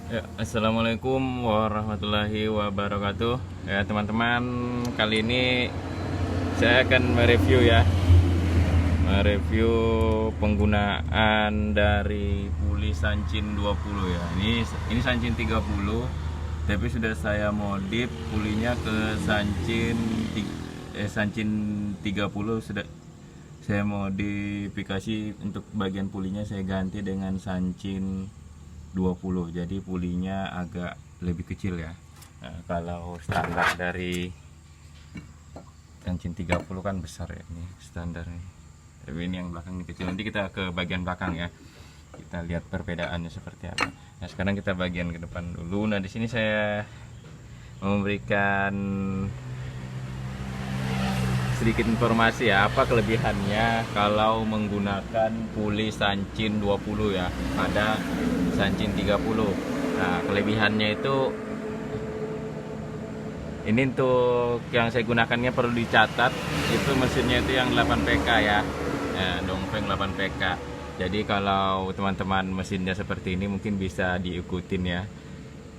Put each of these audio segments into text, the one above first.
Ya, assalamualaikum warahmatullahi wabarakatuh. Ya teman-teman, kali ini saya akan mereview penggunaan dari puli Sanchin 20 ya. Ini Sanchin 30, tapi sudah saya modif pulinya ke Sanchin 30. Sudah saya modifikasi untuk bagian pulinya, saya ganti dengan Sanchin 20, jadi pulinya agak lebih kecil ya. Nah, kalau standar dari Sanchin 30 kan besar ya, ini standarnya, tapi ini yang belakang ini kecil. Nanti kita ke bagian belakang ya, kita lihat perbedaannya seperti apa. Nah sekarang kita bagian ke depan dulu. Nah di sini saya memberikan sedikit informasi ya, apa kelebihannya kalau menggunakan puli Sanchin 20 ya pada Sanchin 30. Nah kelebihannya itu, ini untuk yang saya gunakannya perlu dicatat, itu mesinnya itu yang 8 PK ya, Dongfeng 8 PK. Jadi kalau teman-teman mesinnya seperti ini mungkin bisa diikutin ya.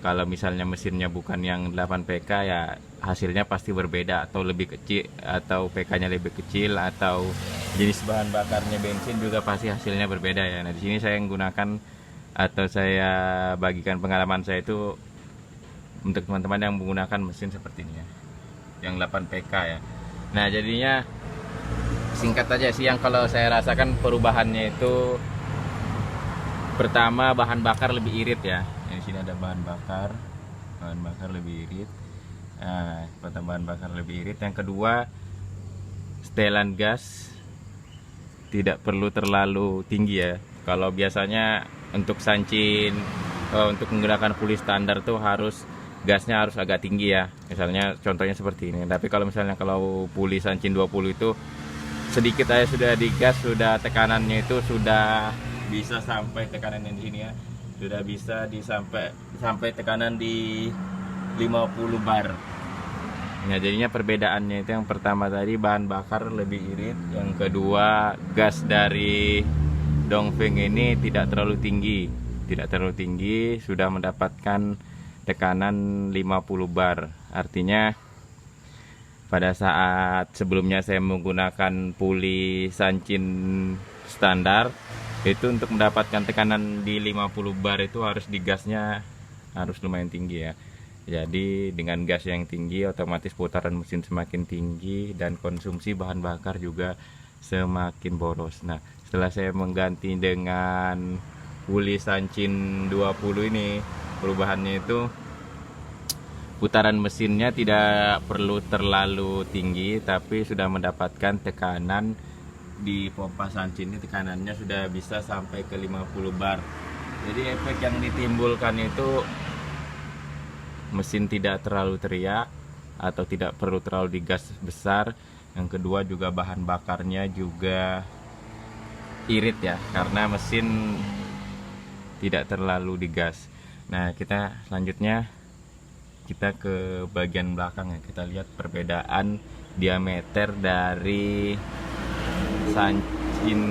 Kalau misalnya mesinnya bukan yang 8 PK ya hasilnya pasti berbeda, atau lebih kecil, atau PK-nya lebih kecil, atau jenis bahan bakarnya bensin juga pasti hasilnya berbeda ya. Nah di sini saya menggunakan, atau saya bagikan pengalaman saya itu untuk teman-teman yang menggunakan mesin seperti ini ya, yang 8 PK ya. Nah jadinya singkat aja sih, yang kalau saya rasakan perubahannya itu, pertama bahan bakar lebih irit ya. Di sini ada bahan bakar lebih irit. Nah, bahan bakar lebih irit. Yang kedua, setelan gas tidak perlu terlalu tinggi ya. Kalau biasanya untuk Sanchin, untuk menggunakan puli standar tuh gasnya harus agak tinggi ya. Misalnya contohnya seperti ini. Tapi kalau misalnya kalau puli Sanchin 20 itu sedikit aja sudah digas, sudah tekanannya itu sudah bisa sampai tekanan yang di sini ya, sudah bisa sampai tekanan di 50 bar. Nah jadinya perbedaannya itu, yang pertama tadi bahan bakar lebih irit, yang kedua gas dari Dongfeng ini tidak terlalu tinggi, sudah mendapatkan tekanan 50 bar. Artinya pada saat sebelumnya saya menggunakan puli Sanchin standar, itu untuk mendapatkan tekanan di 50 bar itu harus digasnya harus lumayan tinggi ya. Jadi dengan gas yang tinggi otomatis putaran mesin semakin tinggi dan konsumsi bahan bakar juga semakin boros. Nah setelah saya mengganti dengan puli Sanchin 20 ini, perubahannya itu putaran mesinnya tidak perlu terlalu tinggi, tapi sudah mendapatkan tekanan di pompa Sanchin ini, tekanannya sudah bisa sampai ke 50 bar. Jadi efek yang ditimbulkan itu, mesin tidak terlalu teriak atau tidak perlu terlalu digas besar. Yang kedua juga bahan bakarnya juga irit ya, karena mesin tidak terlalu digas. Nah kita selanjutnya kita ke bagian belakang ya, kita lihat perbedaan diameter dari Sanchin,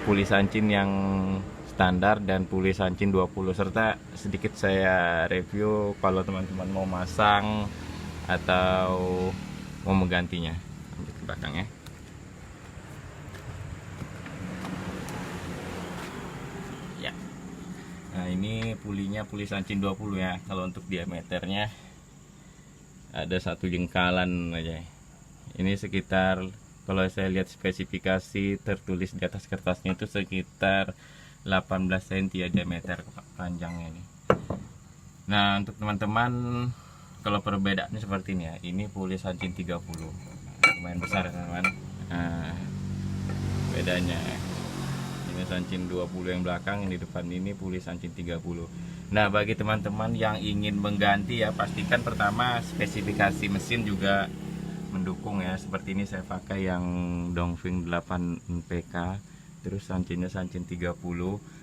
puli Sanchin yang standar dan puli Sanchin 20, serta sedikit saya review kalau teman-teman mau masang atau mau menggantinya. Lanjut ke belakang ya. Ya. Nah, ini pulinya puli Sanchin 20 ya. Kalau untuk diameternya ada 1 jengkalan aja. Ini sekitar, kalau saya lihat spesifikasi tertulis di atas kertasnya itu sekitar 18 cm ya diameter panjangnya ini. Nah untuk teman-teman, kalau perbedaannya seperti ini ya, ini puli Sanchin 30, lumayan besar ya teman-teman. Nah, bedanya ini Sanchin 20 yang belakang, yang di depan ini puli Sanchin 30. Nah bagi teman-teman yang ingin mengganti ya, pastikan pertama spesifikasi mesin juga mendukung ya. Seperti ini saya pakai yang Dongfeng 8 PK, terus Sanchinnya Sanchin 30.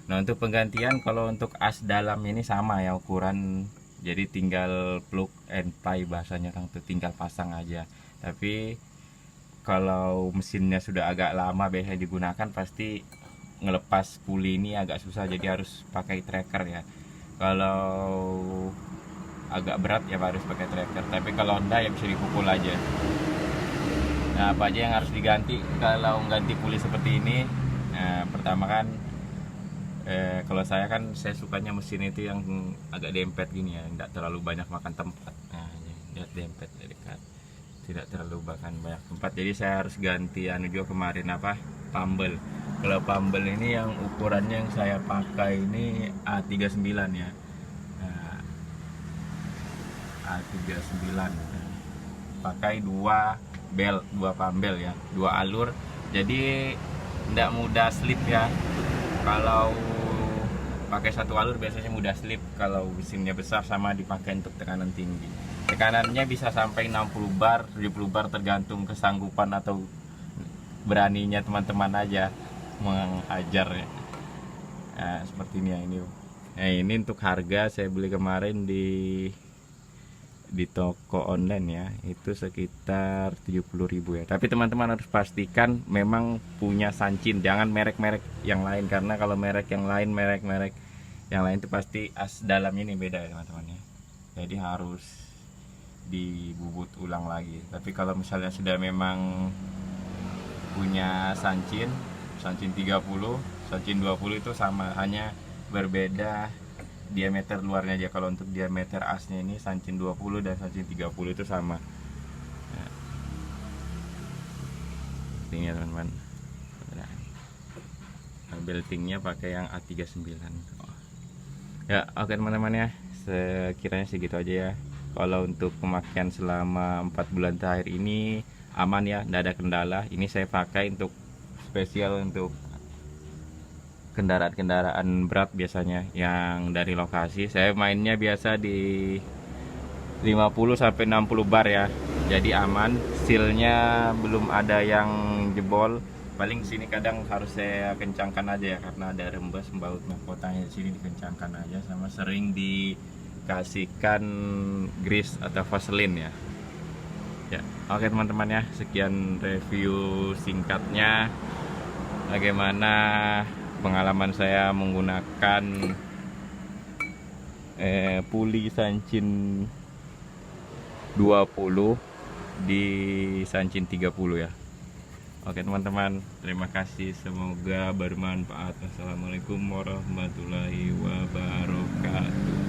Nah untuk penggantian, kalau untuk as dalam ini sama ya ukuran, jadi tinggal plug and play bahasanya kan, tuh tinggal pasang aja. Tapi kalau mesinnya sudah agak lama biasanya digunakan, pasti ngelepas puli ini agak susah, jadi harus pakai tracker ya. Kalau agak berat ya harus pakai tracker, tapi kalau enggak ya bisa dipukul aja. Nah, apa aja yang harus diganti kalau ganti puli seperti ini? Nah, pertama kan kalau saya sukanya mesin itu yang agak dempet gini ya, tidak terlalu banyak makan tempat. Nah, lihat dempet dari dekat, tidak terlalu makan banyak tempat. Jadi saya harus ganti anu juga kemarin apa, pambel. Kalau pambel ini yang ukurannya yang saya pakai ini A39 ya. Nah, A39 pakai dua pambel ya, dua alur, jadi tidak mudah slip ya. Kalau pakai satu alur biasanya mudah slip kalau mesinnya besar sama dipakai untuk tekanan tinggi. Tekanannya bisa sampai 60 bar, 70 bar tergantung kesanggupan atau beraninya teman-teman aja menghajar ya. Nah, seperti ini ya ini. Nah, ini untuk harga saya beli kemarin di toko online ya, itu sekitar 70.000 ya. Tapi teman-teman harus pastikan memang punya Sanchin, jangan merek-merek yang lain, karena kalau merek yang lain, merek-merek yang lain itu pasti as dalamnya ini beda ya teman-teman ya. Jadi harus dibubut ulang lagi. Tapi kalau misalnya sudah memang punya Sanchin 30, Sanchin 20 itu sama, hanya berbeda diameter luarnya aja. Kalau untuk diameter asnya ini Sanchin 20 dan Sanchin 30 itu sama. Nah, ini ya teman-teman. Beltingnya pakai yang A39. Ya, oke teman-teman ya. Sekiranya segitu aja ya. Kalau untuk pemakaian selama 4 bulan terakhir ini aman ya, tidak ada kendala. Ini saya pakai untuk spesial untuk kendaraan-kendaraan berat biasanya yang dari lokasi. Saya mainnya biasa di 50 sampai 60 bar ya. Jadi aman, sealnya belum ada yang jebol. Paling sini kadang harus saya kencangkan aja ya, karena ada rembes baut mahkotanya di sini, dikencangkan aja, sama sering dikasihkan grease atau vaseline ya. Ya, oke teman-teman ya, sekian review singkatnya bagaimana pengalaman saya menggunakan puli Sanchin 20 di Sanchin 30 ya. Oke teman-teman, terima kasih, semoga bermanfaat. Assalamualaikum warahmatullahi wabarakatuh.